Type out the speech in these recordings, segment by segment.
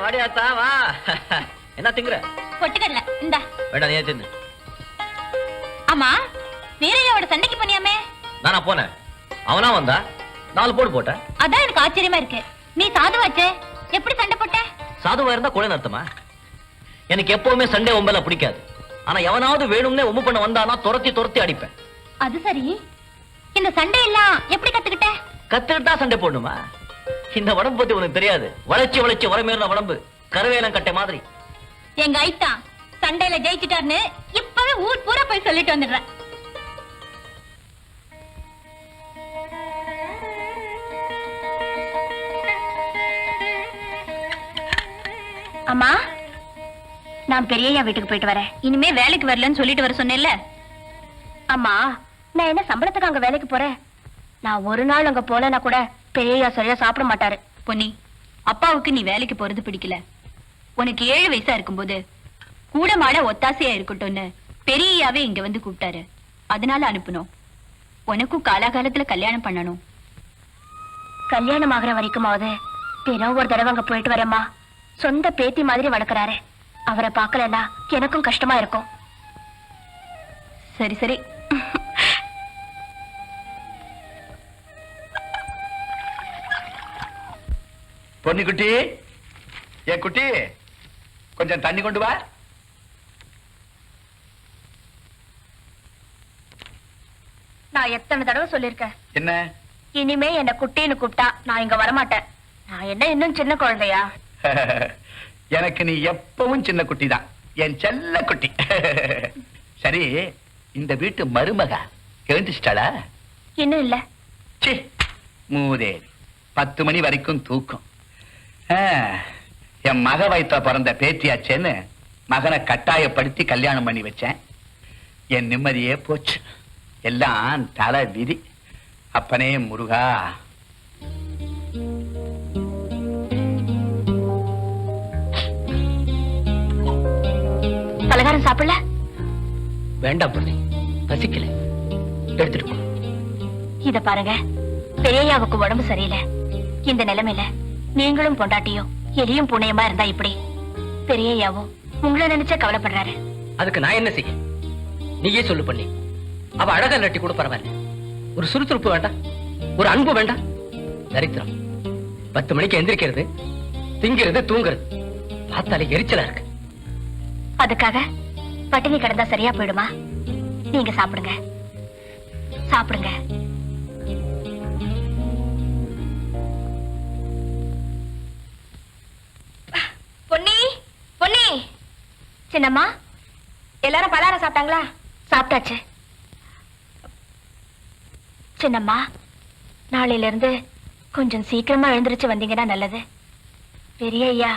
வாடியாத்தா வா. என்ன திங்குற? பொட்டுக்கடல இந்த வேண்டாம், நீ தின்னு. ஆமா, வீரையோட சண்டைக்கு பண்ணியாமே? நானா போனேன், அவனா வந்தா 4 போடு போட்டேன். அதான் எனக்கு ஆச்சரியமா இருக்கு. நீ சாதுவாச்சே, எப்படி சண்டை போட்ட? சாதுவா இருந்தா கொலை அர்த்தமா? எனக்கு எப்பவுமே சண்டை ஒம்பல பிடிக்காது. ஆனா எவனாவது வேணும்னே ஒம்பு பண்ண வந்தானா துரத்தி துரத்தி அடிப்பேன். அது சரி, இந்த சண்டை எல்லாம் எப்படி கத்துக்கிட்ட? கத்துக்கிட்டா சண்டை போடணுமா? இந்த உடம்பு பத்தி உனக்கு தெரியாது. வளைச்சு வளைச்சு வரமேறின உடம்பு, கருவேலம் கட்டை மாதிரி. எங்க ஐட்டா சண்டையில ஜெயிச்சுட்டாருன்னு இப்பவே ஊர் பூரா போய் சொல்லிட்டு வந்துடுறேன். அம்மா, நான் பெரியய்யா வீட்டுக்கு போயிட்டு வரேன். இனிமே வேலைக்கு வரலன்னு சொல்லிட்டு வர சொன்னேன்ல. அம்மா, நான் என்ன சம்பளத்துக்கு அங்க வேலைக்கு போறேன்? நான் ஒரு நாள் அங்க போலனா கூட பெரியய்யா சரியா சாப்பிட மாட்டாரு. பொன்னி, அப்பாவுக்கு நீ வேலைக்கு போறது பிடிக்கல. உனக்கு 7 வயசா இருக்கும்போது கூட மாட ஒத்தாசையா இருக்கட்டும்னு பெரியய்யாவே இங்க வந்து கூப்பிட்டாரு. அதனால அனுப்பணும். உனக்கும் காலாகாலத்துல கல்யாணம் பண்ணணும். கல்யாணம் ஆகிற வரைக்குமாவது தினம் ஒரு தடவை அங்க போயிட்டு வரேம்மா. சொந்த பேத்தி மாதிரி வளர்க்கறாரு. அவரை பார்க்கலன்னா எனக்கும் கஷ்டமா இருக்கும். சரி சரி. பொன்னி குட்டி, ஏன் குட்டி, கொஞ்சம் தண்ணி கொண்டு வா. நான் எத்தனை தடவை சொல்லிருக்கேன், என்ன இனிமே என்ன குட்டின்னு கூப்பிட்டா நான் இங்க வரமாட்டேன். நான் என்ன இன்னும் சின்ன குழந்தையா? எனக்கு நீ எப்பவும் சின்ன குட்டி தான், என் செல்ல குட்டி. சரி, இந்த வீட்டு மருமக எழுந்துச்சிட்டாளா? இன்னும் இல்ல. சி, மூதேவி, 10 மணி வரைக்கும் தூக்கம். என் மக வயிற்ற பிறந்த பேத்தியாச்சேன்னு மகனை கட்டாயப்படுத்தி கல்யாணம் பண்ணி வச்சேன். என் நிம்மதியே போச்சு. எல்லாம் தலை விதி. அப்பனே முருகா. பலகாரம் சாப்பிடல? வேண்டாம் பொண்ணு, பசிக்கல, எடுத்துட்டு போ. இத பாருங்க, பெரியய்யாவுக்கு உடம்பு சரியில்லை. இந்த நிலைமையில நீங்களும் பொண்டாட்டியும் எலியும் புனையமா இருந்தா இப்படி? பெரியய்யாவும் உங்களை நினைச்சா கவலைப்படுறாரு. அதுக்கு நான் என்ன செய்ய? நீயே சொல்லு பண்ணி. அவ அழகா நட்டி கூட பரவாயில்ல. ஒரு சுறுசுறுப்பு வேண்டாம், ஒரு அன்பு வேண்டாம். தரித்திரம். 10 மணிக்கு எந்திரிக்கிறது, திங்கிறது, தூங்குறது, பார்த்தாலே எரிச்சலா இருக்கு. அதுக்காக பட்டினி கிடந்தா சரியா போயிடுமா? நீங்க சாப்பிடுங்க, சாப்பிடுங்க. பொன்னி, பொன்னி. சின்னம்மா, எல்லாரும் பலகாரம் சாப்பிட்டாங்களா? சாப்பிட்டாச்சு. சின்னம்மா, நாளையில இருந்து கொஞ்சம் சீக்கிரமா எழுந்திருச்சு வந்தீங்கன்னா நல்லது. பெரியய்யா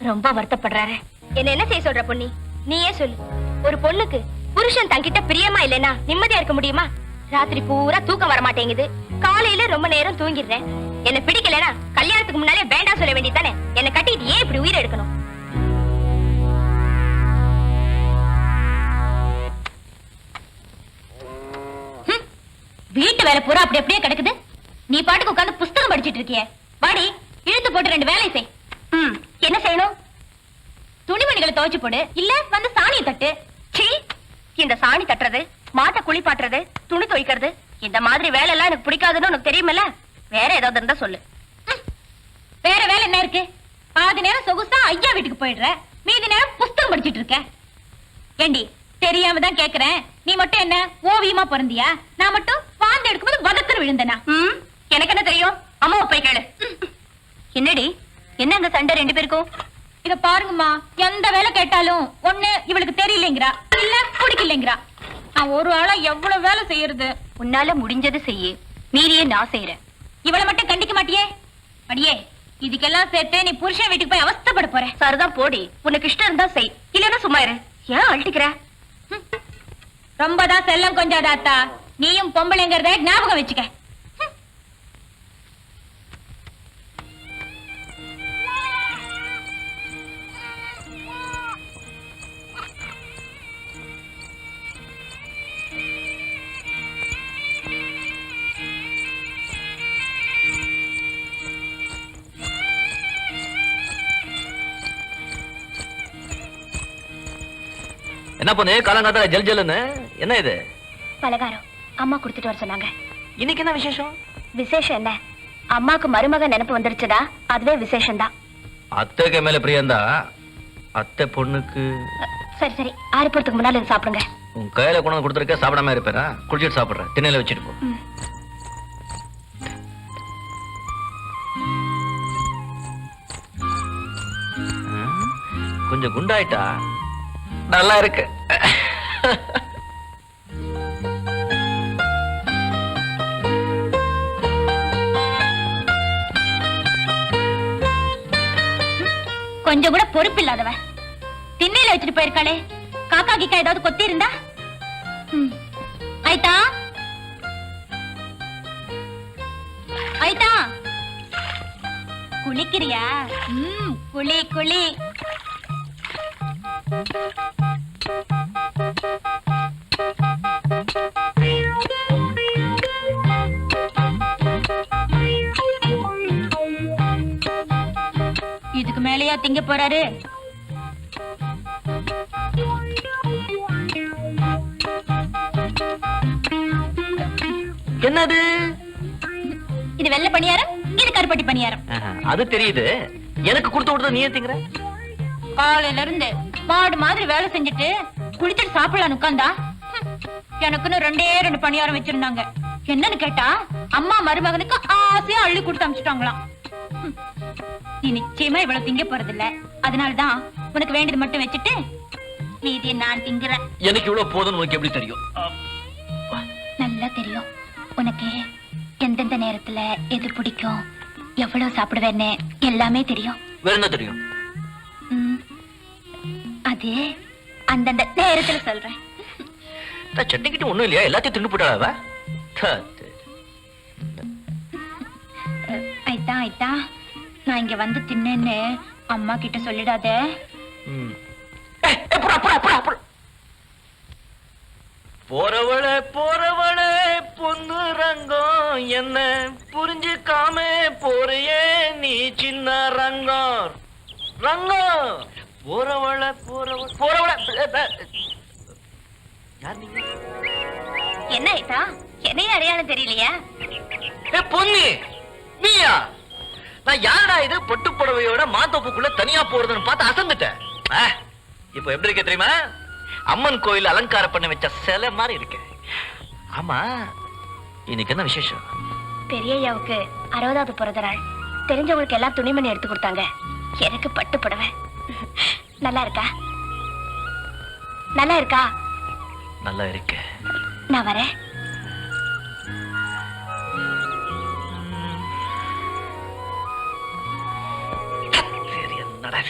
ரொம்ப வருத்தப்படுறாரு. என்ன செய்ய சொல்ற பொன்னி? நீயே சொல்லு. ஒரு பொண்ணுக்கு புருஷன் தங்கிட்ட பிரியமா இல்லைன்னா நிம்மதியா இருக்க முடியுமா? ராத்திரி பூரா தூக்கம் வர மாட்டேங்குது, காலையில ரொம்ப நேரம் தூங்கிடுறேன். என்ன பிடிக்கலனா கல்யாணத்துக்கு முன்னாலே வேண்டாம் சொல்ல வேண்டியதானே? என்ன கட்டிட்டு ஏன் இப்படி உயிரை எடுக்கணும்? வீட்டு வேலை பூரா அப்படி அப்படியே கிடக்குது. நீ பாட்டுக்கு உட்கார்ந்து புஸ்தகம் படிச்சிட்டு இருக்கிய. வாடி, இழுத்து போட்டு 2 வேலை செய். என்ன செய்யணும்? துணிமணிகளை துவைச்சு போடு, இல்ல வந்து சாணியை தட்டு. சீ, இந்த சாணி தட்டுறது, மாட்டை குளிப்பாட்டுறது, துணி துவைக்கிறது, இந்த மாதிரி வேலை எல்லாம் எனக்கு பிடிக்காதுன்னு உனக்கு தெரியுமில்ல. வேற ஏதாவது இருந்தா சொல்லு. வேற வேலை என்ன இருக்கு? பாதி நேரம் சொகுசா ஐயா வீட்டுக்கு போயிடுற, மீதி நேரம் புஸ்தகம் படிச்சிட்டு இருக்க. ஏண்டி, தெரியாம தான் கேக்குறேன். நீ மட்டும் என்ன ஓவியமா பிறந்தியா? நான் மட்டும் பாந்து எடுக்கும்போது வதக்குன்னு விழுந்தனா? எனக்கு என்ன தெரியும்? அம்மாவை போய் கேளு. என்னடி, என்ன அந்த சண்டை 2 பேருக்கும்? இத பாருங்கம்மா, எந்த வேலை கேட்டாலும் ஒண்ணு இவளுக்கு தெரியலங்கிறா, இல்ல பிடிக்கலங்கிறா. நான் ஒரு ஆளா எவ்வளவு வேலை செய்யறது? உன்னால முடிஞ்சது செய்ய, மீறியே நான் செய்யறேன். இவளை மட்டும் கண்டிக்க மாட்டியே? அடியே, இதுக்கெல்லாம் சேர்த்து நீ புருஷன் வீட்டுக்கு போய் அவஸ்தைப்பட போற. சரிதான் போடி, உனக்கு இஷ்டம் இருந்தா செய், இல்லன்னா சும்மா இரு. ஏன் அழட்டிக்கிற? ரொம்பதான் செல்லம் கொஞ்சாதாத்தா. நீயும் பொம்பளைங்கிறத ஞாபகம் வச்சுக்க. என்ன பொண்ணு காலங்காத்தால ஜல் ஜல்லுன்னு என்ன இது? பலகாரம் அம்மா கொடுத்துட்டு வர சொன்னாங்க. இன்னைக்கு என்ன விசேஷம்? விசேஷம் என்ன, அம்மாக்கு மருமக நினைப்பு வந்துருச்சுடா, அதுவே விசேஷம் தான். அத்தைக்கு மேல பிரியந்தா அத்தை பொண்ணுக்கு. சரி சரி, ஆறு போறதுக்கு முன்னால இதை சாப்பிடுங்க. உன் கையில கொண்டு வந்து கொடுத்துருக்க சாப்பிடாம இருப்பேரா? குடிச்சிட்டு சாப்பிடுறேன், திண்ணையில வச்சுட்டு போ. ம். கொஞ்சம் குண்டாயிட்டா நல்லா இருக்கு. கொஞ்சம் கூட பொறுப்பு இல்லாதவ திண்ணையில வச்சுட்டு போயிருக்காளே. காக்கா கிக்கா ஏதாவது கொத்தி இருந்தா? ஐத்தா ஐத்தா, குளிக்கிறியா? குளி குளி. இதுக்கு மேலயா திங்க போறாரு? என்னது இது வெள்ளை பணியாரம், இது கருப்பட்டி பணியாரம். அது தெரியுது, எனக்கு கொடுத்து விடுறது நீ திங்கிற? காலையில இருந்து மாடு மாதிரி வேலை செஞ்சுட்டு குளிச்சுட்டு சாப்பிடலான்னு உட்கார்ந்தா எனக்குன்னு 2 பணியாரம் வச்சிருந்தாங்க. என்னன்னு கேட்டா அம்மா மருமகனுக்கு ஆசையா அள்ளி கொடுத்து அமிச்சிட்டாங்களாம். நீ நிச்சயமா இவ்வளவு திங்க போறது இல்ல, அதனாலதான் உனக்கு வேண்டியது மட்டும் வச்சுட்டு மீதியை நான் திங்குறேன். எனக்கு இவ்வளவு போதும் உனக்கு எப்படி தெரியும்? நல்லா தெரியும். உனக்கு எந்தெந்த நேரத்துல எது பிடிக்கும், எவ்வளவு சாப்பிடுவேன்னு எல்லாமே தெரியும். வேற என்ன தெரியும்? அது அந்தந்த நேரத்துல சொல்றேன். சட்னிக்கிட்ட ஒண்ணும் இல்லையா? எல்லாத்தையும் தின்னு போட்டாளா? ஐத்தா ஐத்தா, நான் இங்க வந்து தின்னேன்னு அம்மா கிட்ட சொல்லிடாத. போறவளே போறவளே பொண்ணு ரங்கம், என்ன புரிஞ்சுக்காம போறியே நீ சின்ன ரங்கம். ரங்கம் போறவள போறவள போறவள. என்ன ஐத்தா, என்னைய அடையாளம் தெரியலையா? பொண்ணு நீயா? நான் யாரா இது பட்டு புடவையோட மாத்தோப்புக்குள்ள தனியா போறதுன்னு பார்த்து அசந்துட்டேன். இப்ப எப்படி இருக்க தெரியுமா? அம்மன் கோயில் அலங்காரம் பண்ண வச்ச சிலை மாதிரி இருக்கு. ஆமா, இன்னைக்கு என்ன விசேஷம்? பெரியய்யாவுக்கு 60வது பிறந்த நாள். தெரிஞ்சவங்களுக்கு எல்லாம் துணிமணி எடுத்து கொடுத்தாங்க. எனக்கு பட்டு புடவை. நல்லா இருக்கா? நல்லா இருக்கா? நல்லா இருக்கு. நான் வரேன். சரி, என்னடா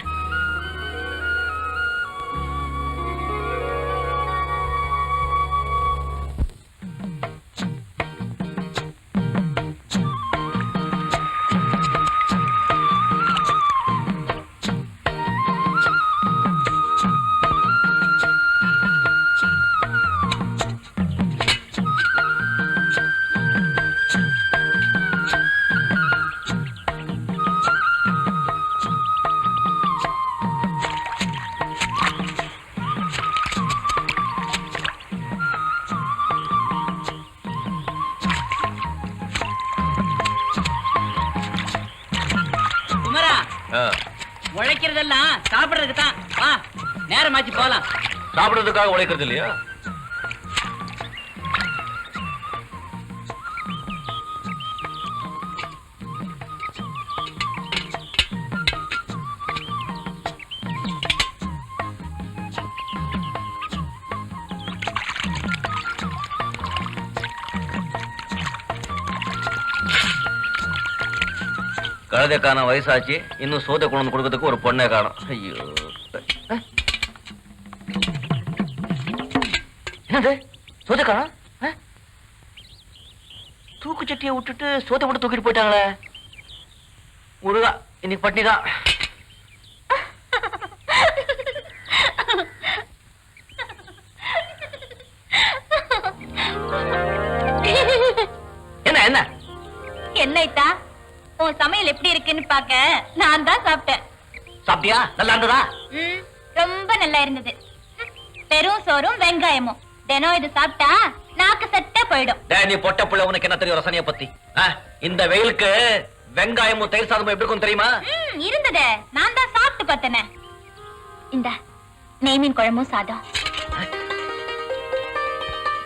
உழைக்கிறதெல்லாம் சாப்பிடுறதுக்கு தான். வா, நேரமாச்சு போலாம். சாப்பிடுறதுக்காக உழைக்கிறது இல்லையா? கழுதைக்கான வயசாச்சு, இன்னும் சோதை கொண்டு வந்து கொடுக்கறதுக்கு ஒரு பொண்ணை காணும். ஐயோ, என்னது சோதை காணும்? தூக்கு சட்டியை விட்டுட்டு சோதை மட்டும் தூக்கிட்டு போயிட்டாங்களே. முருகா, இன்னைக்கு பட்டினிதான். என்ன என்ன என்னைத்தா, உன் சமையல் எப்படி இருக்குன்னு பாக்க நான் தான் சாப்பிட்டேன். சாப்பிட்டியா? நல்லா இருந்ததா? ரொம்ப நல்லா இருந்தது. வெறும் சோறும் வெங்காயமும் தினம் இது சாப்பிட்டா நாக்கு சட்டை போயிடும். டேய், நீ பொட்ட புள்ள, உனக்கு என்ன தெரியும் ரசனைய பத்தி? இந்த வெயிலுக்கு வெங்காயமும் தயிர் சாதமும் எப்படி இருக்கும் தெரியுமா? இருந்ததே, நான் தான் சாப்பிட்டு பார்த்தனே. இந்த நெய்மீன் குழம்பும் சாதம்.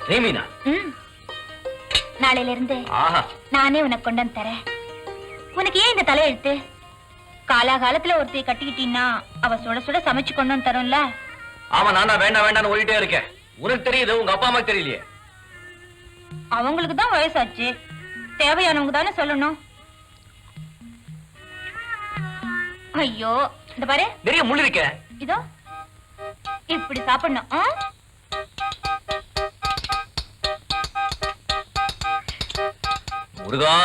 நெய்மீனா? நாளையில இருந்து ஆஹா, நானே உனக்கு கொண்டு வந்து தரேன். உனக்கு ஏன் இந்த தலையெழுத்து? காலாகாலத்துல ஒருத்தைய கட்டிக்கிட்டீன்னா அவ சுட சுட சமைச்சு கொண்டு வந்து தரும்ல. ஆமா, நான் தான் வேண்டாம் வேண்டாம்னு ஓடிட்டே இருக்கேன். உனக்கு தெரியுது, உங்க அப்பா அம்மாக்கு தெரியலையே. அவங்களுக்கு தான் வயசாச்சு, தேவையானவங்க தானே சொல்லணும். ஐயோ, இந்த பாரு, நிறைய முள் இருக்க. இதோ இப்படி சாப்பிடணும். முருகா,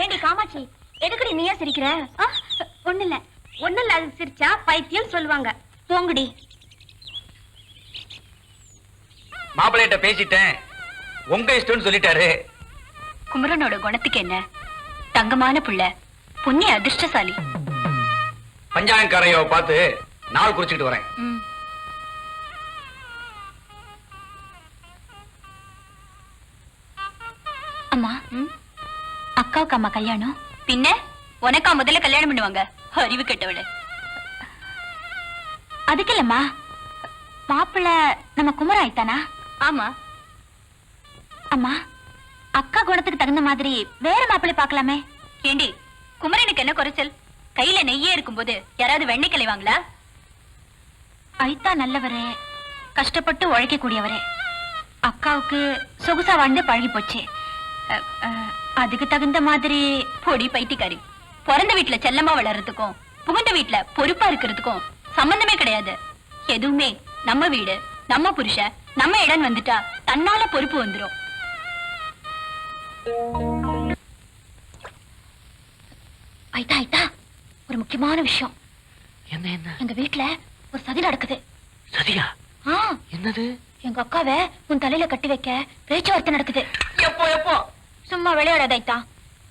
ஏண்டி காமாட்சி, எதுக்குடி நீயா சிரிக்கிற? ஒண்ணுல்ல அது சிரிச்சா பைத்தியம் சொல்லுவாங்க. போங்கடி. மாப்பிள்ளையிட்ட பேசிட்டேன், உங்க இஷ்டம்னு சொல்லிட்டாரு. குமரனோட குணத்துக்கு என்ன, தங்கமான புள்ள, புண்ணிய அதிர்ஷ்டசாலி. பஞ்சாயக்காரையோ பார்த்து நாள் குறிச்சுக்கிட்டு வரேன். அம்மா, அக்காவுக்கு அம்மா கல்யாணம். பின்ன உனக்கா முதல்ல கல்யாணம் பண்ணுவாங்க, அறிவு கெட்டவள. அதுக்கு இல்லம்மா, மாப்பிள்ள நம்ம குமர ஆயிட்டானா? ஆமா. அம்மா, அக்கா குணத்துக்கு தகுந்த மாதிரி வேற மாப்பிள்ளை பார்க்கலாமே. ஏண்டி, குமரனுக்கு என்ன குறைச்சல்? கையில நெய்யே இருக்கும்போது யாராவது வெண்ணெய் கிளைவாங்களா? ஐத்தா நல்லவரே, கஷ்டப்பட்டு உழைக்க கூடியவரே. அக்காவுக்கு சொகுசா வாழ்ந்து பழகி போச்சு. அதுக்கு தகுந்த மாதிரி பொடி பைத்தியக்காரி. பிறந்த வீட்டுல செல்லமா வளர்றதுக்கும் புகுந்த வீட்டுல பொறுப்பா இருக்கிறதுக்கும் சம்பந்தமே கிடையாது. எதுவுமே நம்ம வீடு, நம்ம புருஷன், நம்ம இடம் வந்துட்டா தன்னால பொறுப்பு வந்துரும். ஐட்டா ஐட்டா, ஒரு முக்கியமான விஷயம். என்ன என்ன? எங்க வீட்டுல ஒரு சதி நடக்குது. சதியா? என்னது? எங்க அக்காவை உன் தலையில கட்டி வைக்க பேச்சுவார்த்தை நடக்குது. எப்போ எப்போ? சும்மா விளையாடாத ஐட்டா,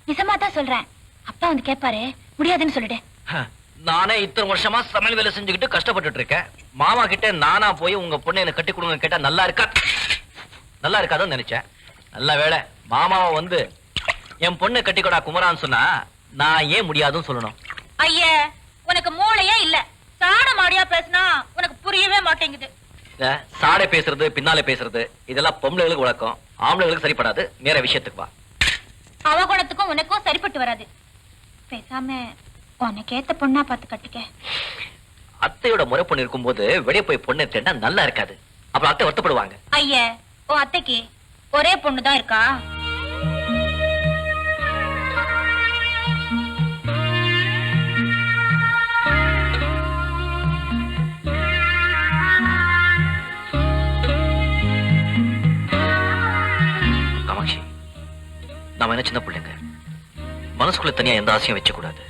நிஜமா தான் சொல்றேன். அப்பா வந்து கேட்பாரு, முடியாதுன்னு சொல்லிடு. நானே இத்தனை வருஷமா சமையல் வேலை செஞ்சுக்கிட்டு கஷ்டப்பட்டுட்டு இருக்கேன். மாமா கிட்ட நானா போய் உங்க பொண்ணை எனக்கு கட்டி கொடுங்க கேட்டா நல்லா இருக்காதுன்னு நினைச்சேன். நல்ல வேலை மாமாவை வந்து என் பொண்ணை கட்டிக்கொடா குமரான்னு சொன்னா நான் ஏன் முடியாதுன்னு சொல்லணும்? ஐயே, உனக்கு மூளையே இல்ல. சாட மாடியா பேசினா உனக்கு புரியவே மாட்டேங்குது. சாடை பேசுறது, பின்னாலே பேசுறது இதெல்லாம் பொம்பளைகளுக்கு வழக்கம், ஆம்பளைகளுக்கு சரிப்படாது. நேர விஷயத்துக்கு வா. அவ குணத்துக்கும் உனக்கும் சரிப்பட்டு வராது. பேசாம உனக்கு ஏத்த பொண்ணா பார்த்து கட்டிக்க. அத்தையோட முறை பொண்ணு இருக்கும்போது வெளியே போய் பொண்ணு தேடா நல்லா இருக்காது. அப்புறம் அத்தை வருத்தப்படுவாங்க. ஐயா, உன் அத்தைக்கு ஒரே பொண்ணுதான் இருக்கா? காமாட்சி, நாம என்ன சின்ன பிள்ளைங்க, மனசுக்குள்ள தனியா எந்த ஆசையும் வச்ச கூடாது.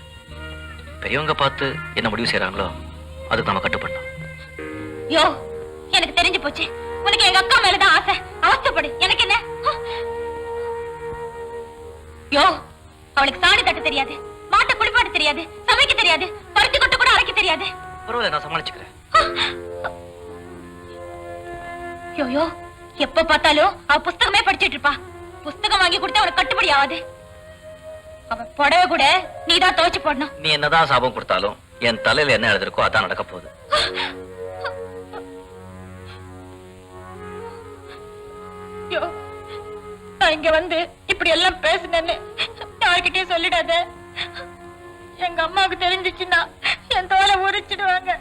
பெரியவங்க பார்த்து என்ன முடிவு செய்யறாங்களோ அதுக்கு நாம கட்டுப்படணும். யோ, எனக்கு தெரிஞ்சு போச்சு, உனக்கு எங்க அக்கா மேலதான் ஆசை. அவஸ்தைப்படு, எனக்கு என்ன? யோ, அவளுக்கு சாணி தட்ட தெரியாது, மாட்டை குளிப்பாட்ட தெரியாது, சமைக்க தெரியாது, பருத்தி கொட்ட கூட அரைக்க தெரியாது. பரவாயில்ல, நான் சமாளிச்சுக்கிறேன். யோ, எப்ப பார்த்தாலும் அவ புஸ்தகமே படிச்சிட்டு இருப்பா. புஸ்தகம் வாங்கி கொடுத்தா அவளுக்கு கட்டுப்படி ஆகாது. அவ புடவை கூட நீதான் துவைச்சு போடணும். நீ என்னதான் சாபம் கொடுத்தாலும் என் தலையில என்ன எழுதிருக்கோ அதான் நடக்க போகுது. நான் இங்க வந்து இப்படி எல்லாம் பேசுனேன்னு யார்கிட்டயும் சொல்லிடாத. எங்க அம்மாவுக்கு தெரிஞ்சிச்சுன்னா என் தோலை உரிச்சிடுவாங்க.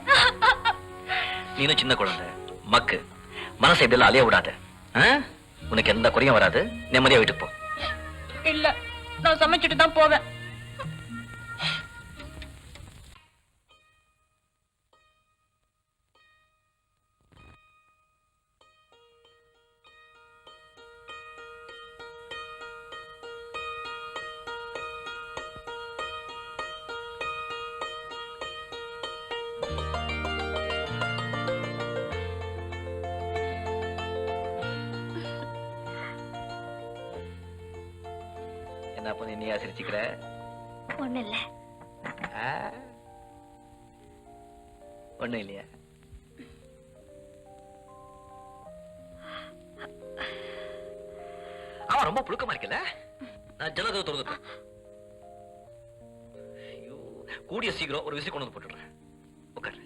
நீனும் சின்ன குழந்தை, மக்கு மனசை இப்படி எல்லாம் அலைய விடாத. உனக்கு எந்த குறையும் வராது. நிம்மதியா வீட்டுக்கு போ. இல்ல, நான் சமைச்சிட்டு தான் போவேன். என்ன அப்ப நீ ஆசிரிச்சுக்கிற? ஒண்ணு இல்ல. ஒண்ணும் இல்லையா? அவன் ரொம்ப புழுக்கமா இருக்கல. நான் ஜன்னலை திறந்து கூடிய சீக்கிரம் ஒரு விசில் கொண்டு வந்து போட்டுடுறேன். உட்காரு.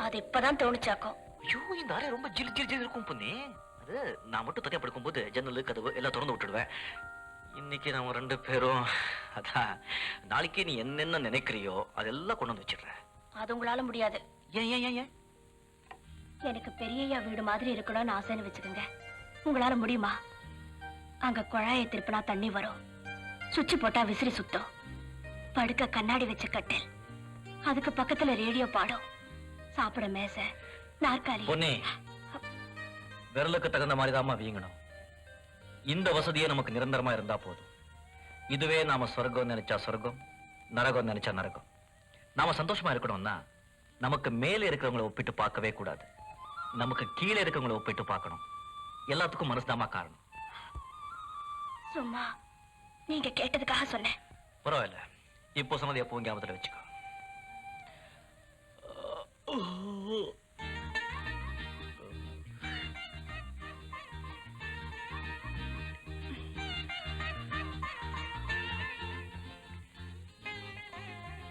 அது இப்பதான் தோணுச்சாக்கும். ஐயோ, இந்த அறை ரொம்ப ஜில் ஜில் ஜில் இருக்கும் பொண்ணே. அது நான் மட்டும் தனியா படுக்கும் போது ஜன்னல் கதவு எல்லாம் திறந்து விட்டுடுவேன். இன்னைக்கு நம்ம 2 பேரும் அதான் நாளைக்கு நீ என்னென்ன நினைக்கிறியோ அதெல்லாம் கொண்டு வந்து வச்சிடுறேன். அது உங்களால முடியாது. ஏன் ஏன் ஏன்? எனக்கு பெரியய்யா வீடு மாதிரி இருக்கணும்னு ஆசைன்னு வச்சுக்கோங்க. உங்களால முடியுமா? அங்க குழாயை திருப்பினா தண்ணி வரும், சுவிட்ச் போட்டா விசிறி சுத்தம், படுக்க கண்ணாடி வச்ச கட்டில், அதுக்கு பக்கத்துல ரேடியோ பாடும், சாப்பிட மேசை, நாற்காலி. பொன்னே, விரலுக்கு தகுந்த மாதிரி தான் வீங்கணும். இந்த வசதியே நமக்கு நிரந்தரமா இருந்தா போதும். இதுவே நாம சொர்க்கம் நினைச்சா சொர்க்கம், நரகம் நினைச்சா நரகம். நாம சந்தோஷமா இருக்கணும்னா நமக்கு மேலே இருக்கிறவங்களை ஒப்பிட்டு பார்க்கவே கூடாது. நமக்கு கீழே இருக்கிறவங்களை ஒப்பிட்டு பார்க்கணும். எல்லாத்துக்கும் மனசுதாமா காரணம். சும்மா நீங்க கேட்டதுக்காக சொன்னேன். பரவாயில்ல, இப்போ சொன்னது எப்பவும் ஞாபகத்துல வச்சுக்கோ.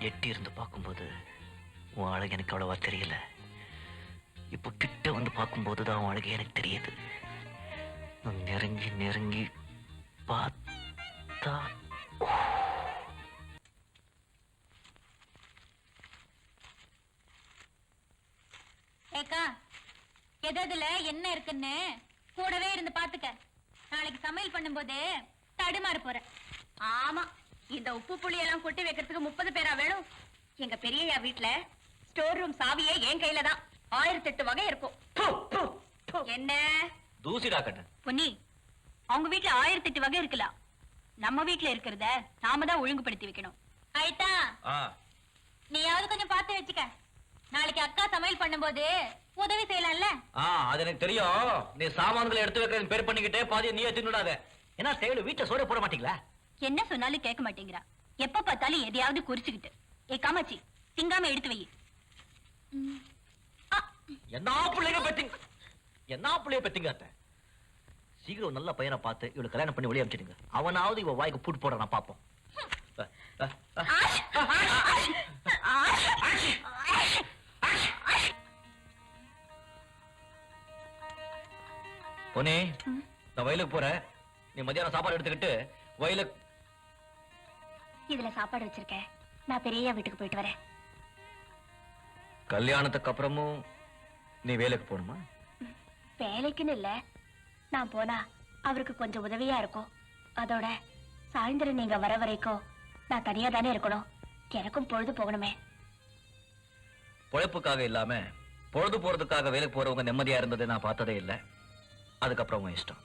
எட்டி இருந்து பார்க்கும்போது உன் அழகு எனக்கு அவ்வளவா தெரியல. இப்போ கிட்ட வந்து பார்க்கும்போதுதான் உன் அழகு எனக்கு தெரியுது. நெருங்கி நெருங்கி பார்த்தா ஏக்கா, எதுல என்ன இருக்குன்னு கூடவே இருந்து பாத்துக்க. நாளைக்கு சமையல் பண்ணும்போது தடுமாறு போற. ஆமா, இந்த உப்பு புளி எல்லாம் கொட்டி வைக்கிறதுக்கு 30 பேரா வேணும். எங்க பெரியய்யா வீட்டுல ஸ்டோர் ரூம் சாவியே என் கையில தான். 1008 வகை இருக்கும். என்ன தூசிடா கண்ணு பொன்னி, அவங்க வீட்டுல 1008 வகை இருக்கலாம். நம்ம வீட்டுல இருக்கிறத நாம தான் ஒழுங்குபடுத்தி வைக்கணும். ஆயிட்டா, நீயாவது கொஞ்சம் பார்த்து வச்சுக்க. நாளைக்கு அக்கா சமையல் பண்ணும்போது உதவி செய்யலாம்ல. அது எனக்கு தெரியும். நீ சாமான்களை எடுத்து வைக்கிறேன் பேர் பண்ணிக்கிட்டே பாதியை நீயே தின்னுடாத. ஏன்னா தேடு வீட்டுல சோற போட மாட்டீங்களா? என்ன சொன்னாலும் கேட்க மாட்டேங்கிறா. எப்ப பார்த்தாலும் எதையாவது குறிச்சுக்கிட்டு. ஏ காமாச்சி, திங்காம எடுத்து வை. என்ன பிள்ளைங்க பெத்தீங்க அத்தை. சீக்கிரம் நல்ல பையனை பார்த்து இவளை கல்யாணம் பண்ணி வெளியே அனுப்பிச்சிடுங்க. அவனாவது இவ வாய்க்கு பூட்டு போட நான் பாப்போம். பொன்னே, நான் வயலுக்கு போறேன். நீ மத்தியானம் சாப்பாடு எடுத்துக்கிட்டு வயலுக்கு. இதுல சாப்பாடு வச்சிருக்கேன். நான் பெரியய்யா வீட்டுக்கு போயிட்டு வரேன். கல்யாணத்துக்கு அப்புறமும் நீ வேலைக்கு போகணுமா? வேலைக்குன்னு இல்ல, நான் போனா அவருக்கு கொஞ்சம் உதவியா இருக்கும். அதோட சாயந்தரம் நீங்க வர வரைக்கும் நான் தனியா தானே இருக்கணும். எனக்கும் பொழுது போகணுமே. பொழைப்புக்காக இல்லாம பொழுது போறதுக்காக வேலைக்கு போறவங்க நிம்மதியா இருந்ததை நான் பார்த்ததே இல்லை. அதுக்கப்புறம் உன் இஷ்டம்.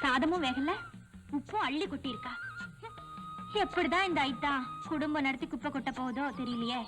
சாதமும் வேகல, உப்பும் அள்ளி கொட்டி இருக்கா. எப்படிதான் இந்த ஐட்டா குடும்பம் நடத்தி குப்பை கொட்ட போகுதோ தெரியலையே.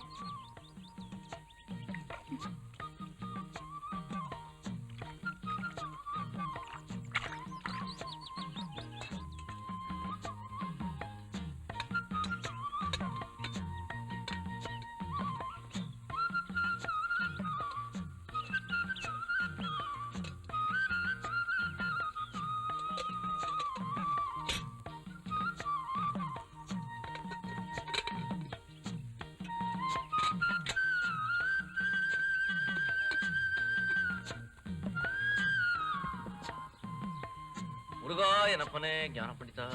முருகா, என்ன பண்ணே ஞானம் பண்ணிட்டா.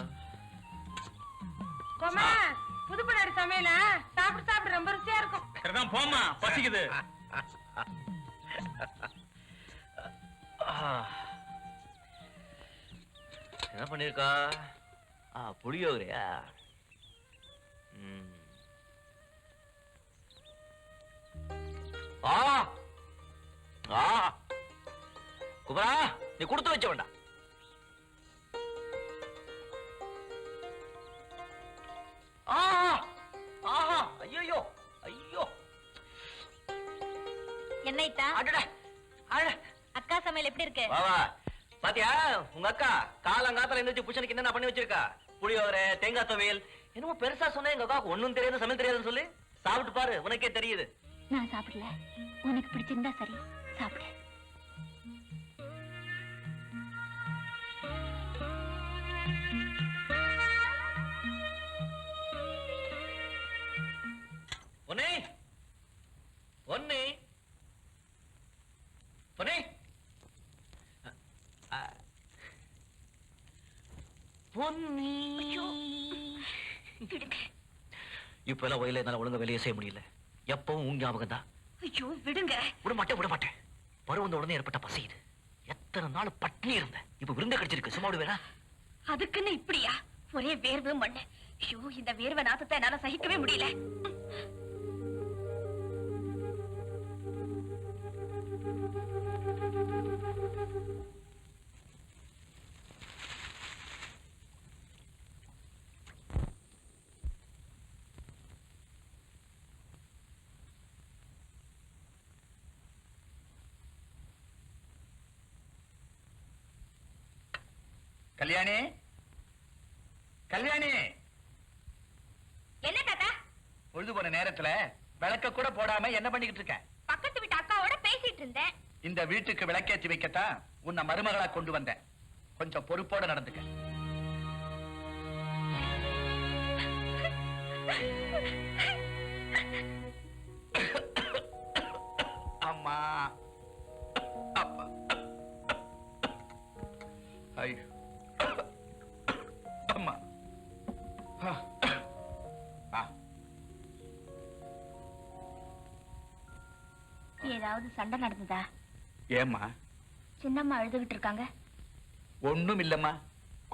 புதுப்படாரு சமையல சாப்பிட்டு ரொம்ப ருசியா இருக்கும். போமா, பசிக்குது. என்ன பண்ணிருக்கா? புளியோகரையா? குமரா, நீ கொடுத்து வச்ச வேண்டாம். என்ன இத்தா அடடா அட அக்கா சமையல் எப்படி இருக்கு வா வா பாத்தியா உங்க அக்கா காலங்காத்தால எந்திரிச்சு புருஷனுக்கு என்ன பண்ணி வச்சிருக்கா புளியோரை தேங்காய் துவையல் என்னமோ பெருசா சொன்னா எங்க அக்காவுக்கு ஒண்ணும் தெரியாது சமையல் தெரியாதுன்னு சொல்லி சாப்பிட்டு பாரு உனக்கே தெரியுது நான் சாப்பிடல உனக்கு பிடிச்சிருந்தா சரி சாப்பிடு பொன்னே பொன்னே பொன்னே பொன்னி இப்ப எல்லாம் வயல என்னால ஒழுங்கா வெளியே செய்ய முடியல எப்பவும் உங்க ஞாபகம் தான் ஐயோ விடுங்க விட மாட்டேன் பருவந்த உடனே ஏற்பட்ட பசி இது எத்தனை நாள் பட்னி இருந்தேன் இப்ப விருந்த கிடைச்சிருக்கு சும்மா விடுவேனா அதுக்குன்னு இப்படியா ஒரே வேர்வை மண்ணு ஐயோ இந்த வேர்வை நாத்தத்தை என்னால சகிக்கவே முடியல கல்யாணி கல்யாணி என்ன தாத்தா பொழுது போன நேரத்துல விளக்க கூட போடாம என்ன பண்ணிக்கிட்டு இருக்க பக்கத்து வீட்டு அக்காவோட பேசிட்டு இருந்தேன் இந்த வீட்டுக்கு விளக்கேற்றி வைக்கத்தான் உன்னை மருமகளா கொண்டு வந்தேன் கொஞ்சம் பொறுப்போட நடந்துக்க அம்மா அப்பா ஐயோ அம்மா ஏதாவது சண்டை நடந்ததா ஏம்மா சின்னம்மா அழுதுகிட்டு இருக்காங்க ஒண்ணும் இல்லம்மா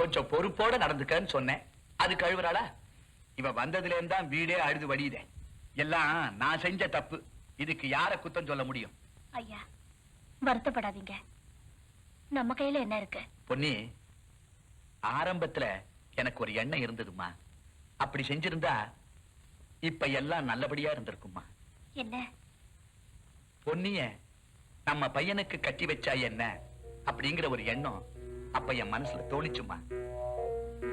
கொஞ்சம் பொறுப்போட நடந்துக்கன்னு சொன்னேன் அது கழுவுறாளா இவ வந்ததுல இருந்தா வீடே அழுது வடியுதே எல்லாம் நான் செஞ்ச தப்பு இதுக்கு யார குத்தம் சொல்ல முடியும் ஐயா வருத்தப்படாதீங்க நம்ம கையில என்ன இருக்கு பொன்னி ஆரம்பத்துல எனக்கு ஒரு எண்ணம் இருந்ததுமா அப்படி செஞ்சிருந்தா இப்ப எல்லாம் நல்லபடியா இருந்திருக்குமா என்ன பொன்னிய நம்ம பையனுக்கு கட்டி வச்சா என்ன அப்படிங்கிற ஒரு எண்ணம் அப்ப என் மனசுல தோணிச்சுமா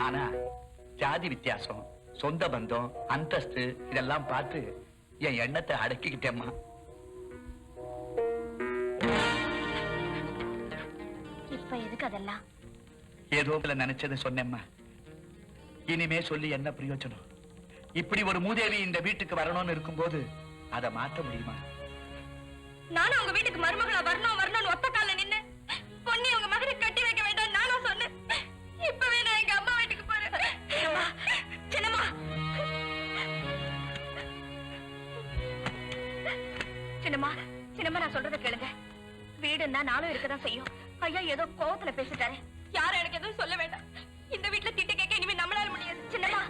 ஆனா ஜாதி வித்தியாசம் சொந்த பந்தம் அந்தஸ்து இதெல்லாம் பார்த்து என் எண்ணத்தை அடக்கிக்கிட்டேம்மா இப்ப எதுக்கு அதெல்லாம் ஏதோ நினைச்சதை சொன்னேம்மா இனிமே சொல்லி என்ன பிரயோஜனம் இப்படி ஒரு மூதேவி இந்த வீட்டுக்கு வரணும்னு இருக்கும்போது அதை மாத்த முடியுமா நானும் உங்க வீட்டுக்கு மருமகளா வரணும்னு ஒத்த கால நின்னு பொண்ணி உங்க மகனை கட்டி வைக்க வேண்டாம் நானும் சொன்னேன் இப்பவே நான் எங்க அம்மா வீட்டுக்கு போறேன் சின்னம்மா சின்னம்மா சின்னம்மா நான் சொல்றதை கேளுங்க வீடுன்னா நானும் இருக்கதான் செய்யும் ஐயா ஏதோ கோவத்துல பேசிட்டாரு யாரும் எனக்கு எதுவும் சொல்ல வேண்டாம் இந்த வீட்டுல திட்டு கேட்க இனிமே நம்மளால முடியாது சின்னம்மா